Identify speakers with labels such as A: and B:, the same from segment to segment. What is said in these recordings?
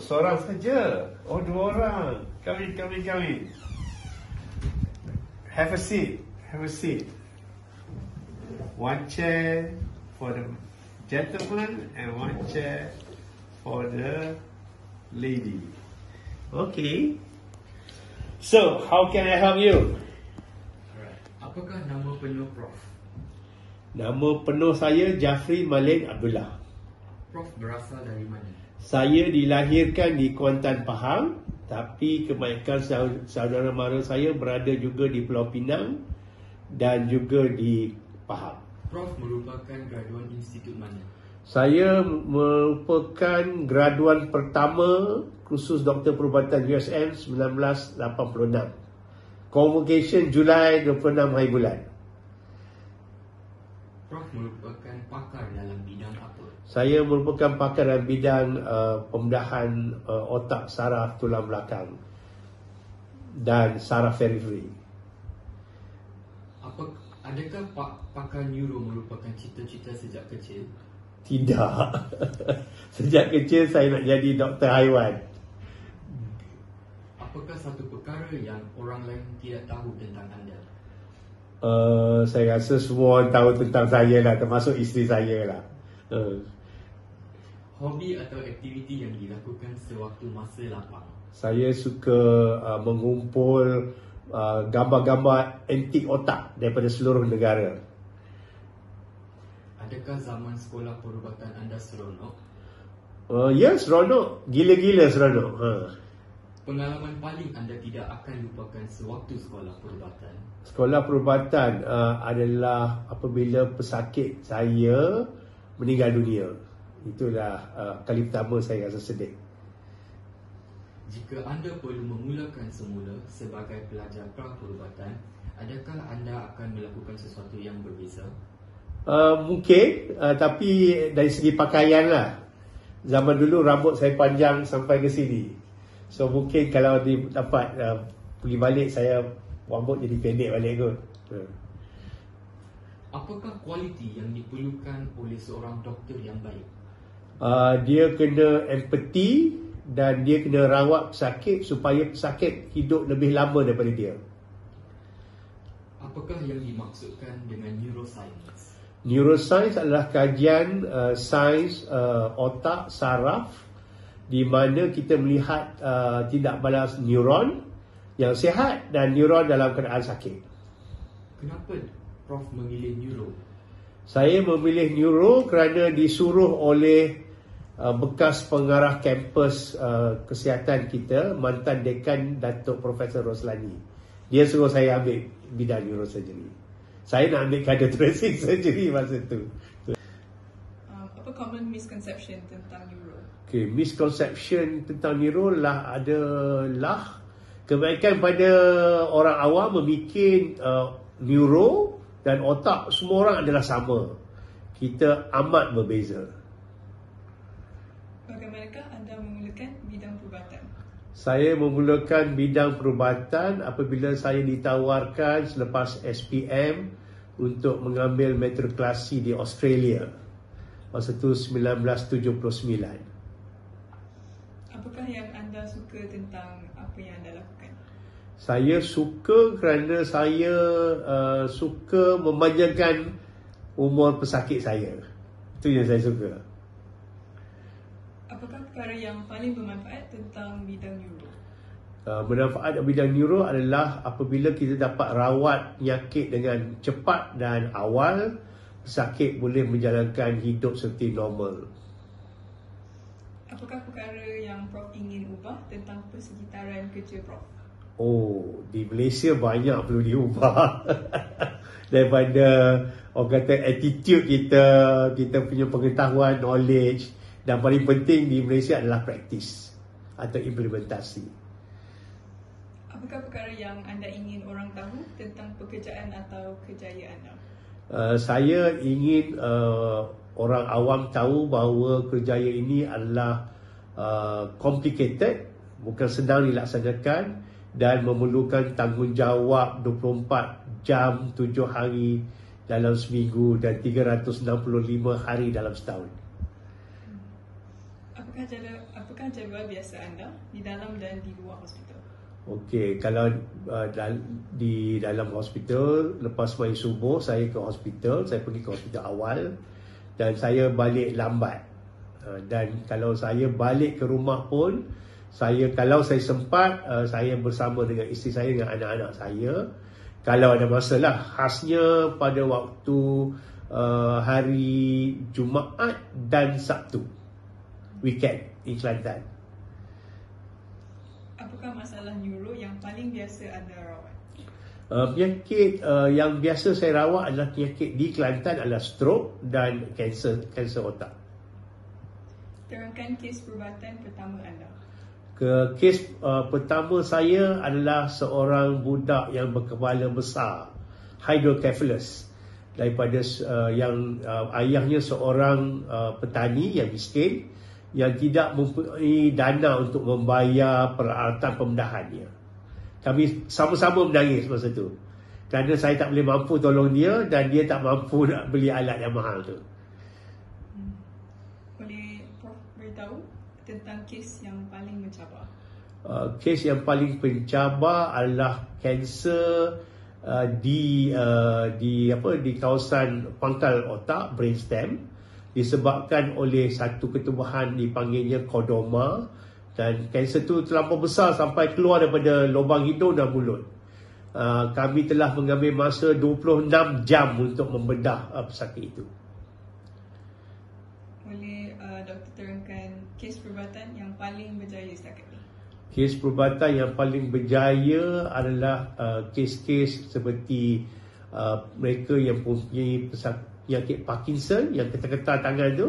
A: seorang saja. Oh, dua orang. Kami. Have a seat. One chair for the gentleman and one chair for the lady. Okay. So, how can I help you?
B: Alright. Apakah nama penuh Prof?
A: Nama penuh saya Jafri Malik Abdullah.
B: Prof berasal dari mana?
A: Saya dilahirkan di Kuantan, Pahang, tapi kebanyakan saudara mara saya berada juga di Pulau Pinang dan juga di Pahang.
B: Prof merupakan graduan institut mana?
A: Saya merupakan graduan pertama kursus Doktor Perubatan USM 1986. Convocation Julai 26 hari bulan.
B: Prof merupakan pakar dalam bidang apa?
A: Saya merupakan pakar dalam bidang pembedahan otak, saraf tulang belakang dan saraf periferi.
B: Adakah pakar neuro merupakan cita-cita sejak kecil?
A: Tidak. Sejak kecil saya nak jadi doktor haiwan.
B: Apakah satu perkara yang orang lain tidak tahu tentang anda?
A: Saya rasa semua orang tahu tentang saya lah, termasuk isteri saya lah.
B: Hobi atau aktiviti yang dilakukan sewaktu masa lapang?
A: Saya suka mengumpul gambar-gambar antik otak daripada seluruh negara.
B: Adakah zaman sekolah perubatan anda seronok?
A: Ya, seronok. Gila-gila seronok.
B: Pengalaman paling anda tidak akan lupakan sewaktu sekolah perubatan?
A: Sekolah perubatan adalah apabila pesakit saya meninggal dunia. Itulah kali pertama saya rasa sedih.
B: Jika anda perlu memulakan semula sebagai pelajar pra-perubatan, adakah anda akan melakukan sesuatu yang berbeza?
A: Mungkin, tapi dari segi pakaian lah. Zaman dulu rambut saya panjang sampai ke sini. So mungkin kalau dapat pergi balik, saya rambut jadi pendek balik kot.
B: Apakah kualiti yang diperlukan oleh seorang doktor yang baik?
A: Dia kena empati dan dia kena rawat pesakit supaya pesakit hidup lebih lama daripada dia.
B: Apakah yang dimaksudkan dengan neuroscience?
A: Neuroscience adalah kajian sains otak saraf di mana kita melihat tindak balas neuron yang sihat dan neuron dalam keadaan sakit.
B: Kenapa Prof memilih neuro?
A: Saya memilih neuro kerana disuruh oleh bekas pengarah kampus kesihatan kita, mantan dekan Datuk Profesor Roslani. Dia suruh saya ambil bidang neurosurgery. Saya nak ambil cardiothoracic surgery masa tu.
C: Apa common misconception tentang neuro?
A: Okay, misconception tentang neuro adalah kebanyakan pada orang awam memikir neuro dan otak semua orang adalah sama. Kita amat berbeza.
C: Bagaimanakah anda memulakan bidang perubatan?
A: Saya memulakan bidang perubatan apabila saya ditawarkan selepas SPM untuk mengambil matrikulasi di Australia. Masa itu 1979.
C: Apakah yang anda suka tentang apa yang anda lakukan?
A: Saya suka kerana saya suka memanjangkan umur pesakit saya. Itu yang saya suka.
C: Apakah perkara yang paling bermanfaat tentang bidang neuro?
A: Manfaat bidang neuro adalah apabila kita dapat rawat penyakit dengan cepat dan awal, pesakit boleh menjalankan hidup seperti normal.
C: Apakah perkara yang Prof ingin ubah tentang persekitaran kerja Prof?
A: Oh, di Malaysia banyak perlu diubah. Daripada orang kata attitude kita punya pengetahuan, knowledge, dan paling penting di Malaysia adalah praktis atau implementasi.
C: Apakah perkara yang anda ingin orang tahu tentang pekerjaan atau kerjaya anda?
A: Saya ingin orang awam tahu bahawa kerjaya ini adalah complicated, bukan senang dilaksanakan dan memerlukan tanggungjawab 24 jam 7 hari dalam seminggu dan 365 hari dalam setahun.
C: Apakah jadual biasa anda di dalam dan di luar hospital?
A: Okey, kalau di dalam hospital, lepas main subuh saya ke hospital, saya pergi ke hospital awal dan saya balik lambat. Dan kalau saya balik ke rumah pun, kalau saya sempat, saya bersama dengan isteri saya, dengan anak-anak saya. Kalau ada masalah, khasnya pada waktu hari Jumaat dan Sabtu, weekend di Kelantan.
C: Apakah masalah neuro yang paling biasa anda rawat?
A: Penyakit yang biasa saya rawat adalah penyakit di Kelantan adalah stroke dan kanser otak.
C: Terangkan kes perubatan pertama anda.
A: Kes pertama saya adalah seorang budak yang berkepala besar, hydrocephalus, daripada yang ayahnya seorang petani yang miskin yang tidak mempunyai dana untuk membayar peralatan pembedahannya. Kami sama-sama menangis masa tu kerana saya tak boleh mampu tolong dia dan dia tak mampu nak beli alat yang mahal tu.
C: Boleh Prof beritahu tentang kes yang paling mencabar?
A: Kes yang paling mencabar adalah kanser di kawasan pangkal otak, brainstem, disebabkan oleh satu ketubuhan dipanggilnya kordoma, dan kanser tu terlampau besar sampai keluar daripada lubang hidung dan mulut. Kami telah mengambil masa 26 jam untuk membedah pesakit itu.
C: Boleh doktor terangkan kes perubatan yang paling berjaya setakat ini?
A: Kes perubatan yang paling berjaya adalah kes-kes seperti mereka yang mempunyai penyakit Parkinson, yang ketar-ketar tangan tu,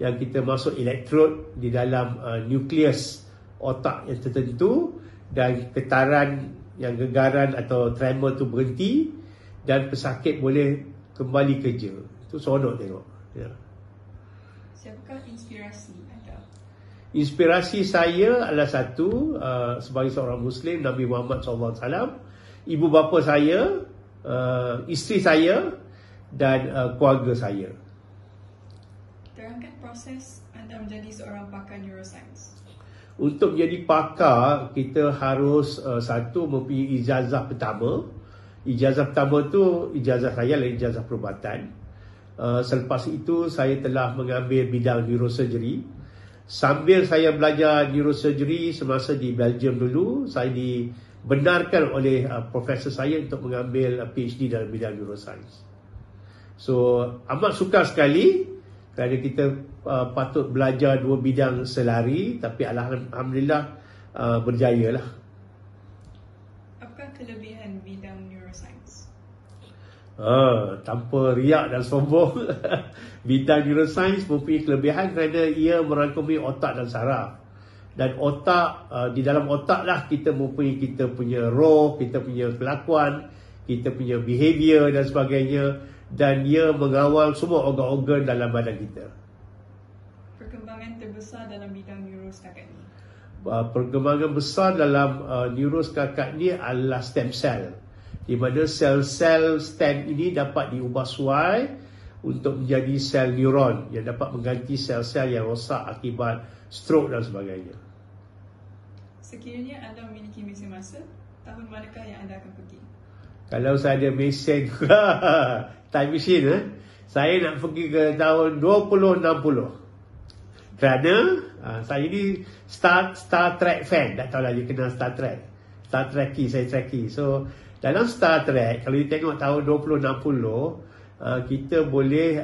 A: yang kita masuk elektrod di dalam nukleus otak yang tertentu dan getaran yang gegaran atau tremor tu berhenti dan pesakit boleh kembali kerja. Itu seronok tengok. Ya.
C: Siapakah inspirasi anda?
A: Inspirasi saya adalah satu, sebagai seorang Muslim, Nabi Muhammad SAW, ibu bapa saya, isteri saya dan keluarga saya.
C: Terangkan proses anda menjadi seorang pakar neuroscience.
A: Untuk menjadi pakar, kita harus satu mempunyai ijazah pertama. Ijazah pertama tu ijazah saya adalah ijazah perubatan. Selepas itu saya telah mengambil bidang neurosurgery. Sambil saya belajar neurosurgery semasa di Belgium dulu, saya dibenarkan oleh profesor saya untuk mengambil PhD dalam bidang neuroscience. So amat sukar sekali kerana kita patut belajar dua bidang selari, tapi alhamdulillah berjaya lah.
C: Apakah kelebihan bidang neuroscience?
A: Tanpa riak dan sombong, bidang neuroscience mempunyai kelebihan kerana ia merangkumi otak dan saraf. Dan otak, di dalam otak lah kita mempunyai kita punya roh, kita punya kelakuan, kita punya behavior dan sebagainya, dan ia mengawal semua organ-organ dalam badan kita.
C: Perkembangan terbesar dalam bidang neuro setakat ini?
A: Perkembangan besar dalam neuro setakat ini adalah stem cell, di mana sel-sel stem ini dapat diubah suai untuk menjadi sel neuron yang dapat mengganti sel-sel yang rosak akibat stroke dan sebagainya.
C: Sekiranya anda memiliki mesin masa, tahun manakah yang anda akan pergi?
A: Kalau saya ada mesin time machine, saya nak pergi ke tahun 2060. Kerana saya ni Star Trek fan. Tak tahu lagi kenal Star Trek. Star Trekkie, saya Trekkie. So dalam Star Trek, kalau kita tengok tahun 2060, kita boleh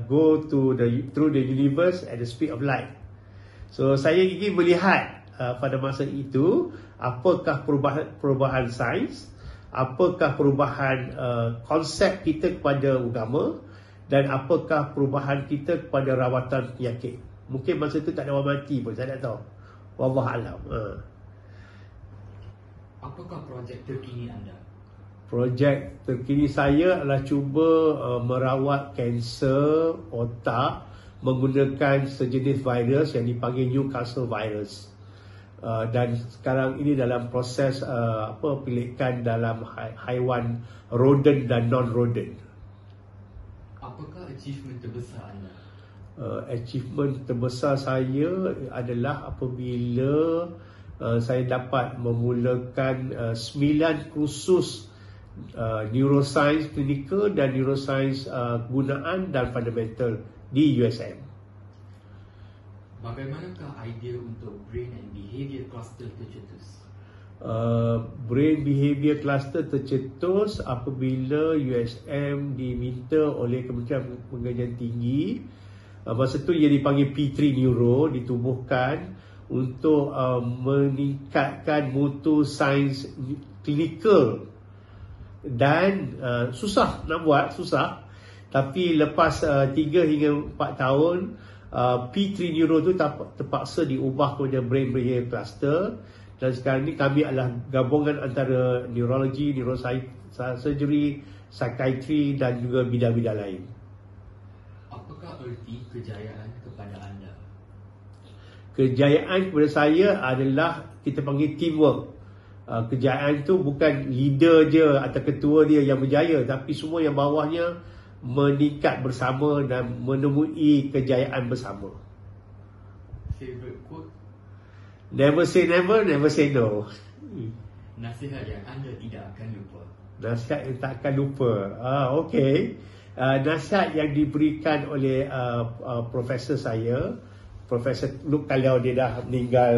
A: go through the universe at the speed of light. So saya ingin melihat pada masa itu apakah perubahan sains, apakah perubahan konsep kita kepada agama, dan apakah perubahan kita kepada rawatan penyakit. Mungkin masa itu tak ada orang mati pun, saya tak tahu. Wallahualam.
B: Apakah projek terkini anda?
A: Projek terkini saya adalah cuba merawat kanser otak menggunakan sejenis virus yang dipanggil Newcastle virus. Dan sekarang ini dalam proses pelikan dalam haiwan rodent dan non-rodent.
B: Apakah achievement terbesar anda?
A: achievement terbesar saya adalah apabila saya dapat memulakan 9 kursus neuroscience klinikal dan neuroscience kegunaan dan fundamental di USM.
B: Bagaimanakah idea untuk Brain and Behaviour Cluster tercetus?
A: Brain Behaviour Cluster tercetus apabila USM diminta oleh Kementerian Pengajian Tinggi. Masa tu ia dipanggil P3 Neuro, ditubuhkan untuk meningkatkan mutu sains klinikal. Dan susah nak buat, susah. Tapi lepas 3 hingga 4 tahun, P3 Neuro tu terpaksa diubah kepada Brain Behaviour Cluster. Dan sekarang ni kami adalah gabungan antara neurologi, neurosurgery, psychiatry dan juga bidang-bidang lain.
B: Apakah erti kejayaan kepada anda?
A: Kejayaan kepada saya adalah kita panggil teamwork. Kejayaan tu bukan leader je atau ketua dia yang berjaya, tapi semua yang bawahnya meningkat bersama dan menemui kejayaan bersama.
B: Favorite quote?
A: Never say never, never say no.
B: Nasihat yang anda tidak akan lupa?
A: Nasihat yang tak akan lupa. Okey. Nasihat yang diberikan oleh profesor saya, Profesor Luke Kalau, dia dah meninggal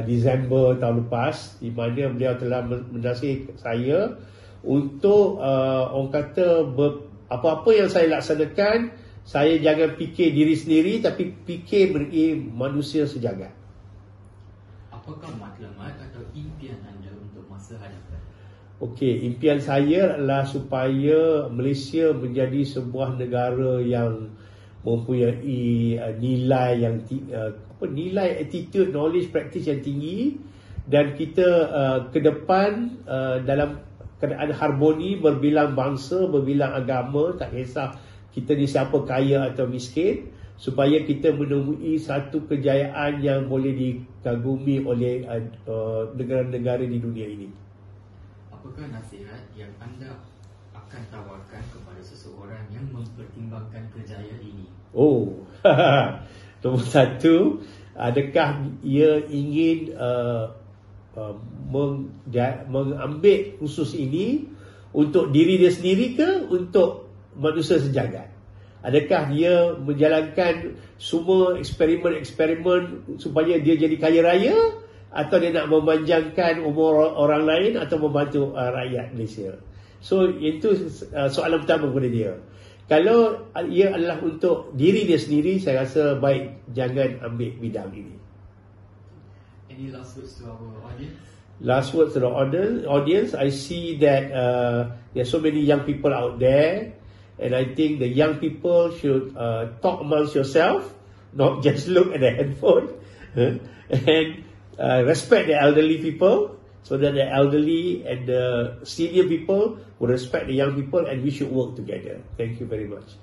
A: Disember tahun lepas, di mana beliau telah menasihat saya untuk orang kata apa-apa yang saya laksanakan, saya jangan fikir diri sendiri tapi fikir manusia sejagat.
B: Apakah matlamat atau impian anda untuk masa hadapan?
A: Okey, impian saya adalah supaya Malaysia menjadi sebuah negara yang mempunyai nilai yang nilai attitude, knowledge, practice yang tinggi, dan kita ke depan dalam keadaan harmoni, berbilang bangsa, berbilang agama, tak kisah kita ni siapa, kaya atau miskin, supaya kita menemui satu kejayaan yang boleh dikagumi oleh negara-negara di dunia ini.
B: Apakah nasihat yang anda akan tawarkan kepada seseorang yang mempertimbangkan kejayaan ini?
A: Nombor satu, adakah ia ingin mengambil khusus ini untuk diri dia sendiri ke untuk manusia sejagat? Adakah dia menjalankan semua eksperimen supaya dia jadi kaya raya, atau dia nak memanjangkan umur orang lain atau membantu rakyat Malaysia? So itu soalan pertama kepada dia. Kalau ia adalah untuk diri dia sendiri, saya rasa baik jangan ambil bidang ini.
B: Any last words to our audience?
A: Last words to the audience, I see that there are so many young people out there, and I think the young people should talk amongst yourself, not just look at the handphone, and respect the elderly people, so that the elderly and the senior people will respect the young people, and we should work together. Thank you very much.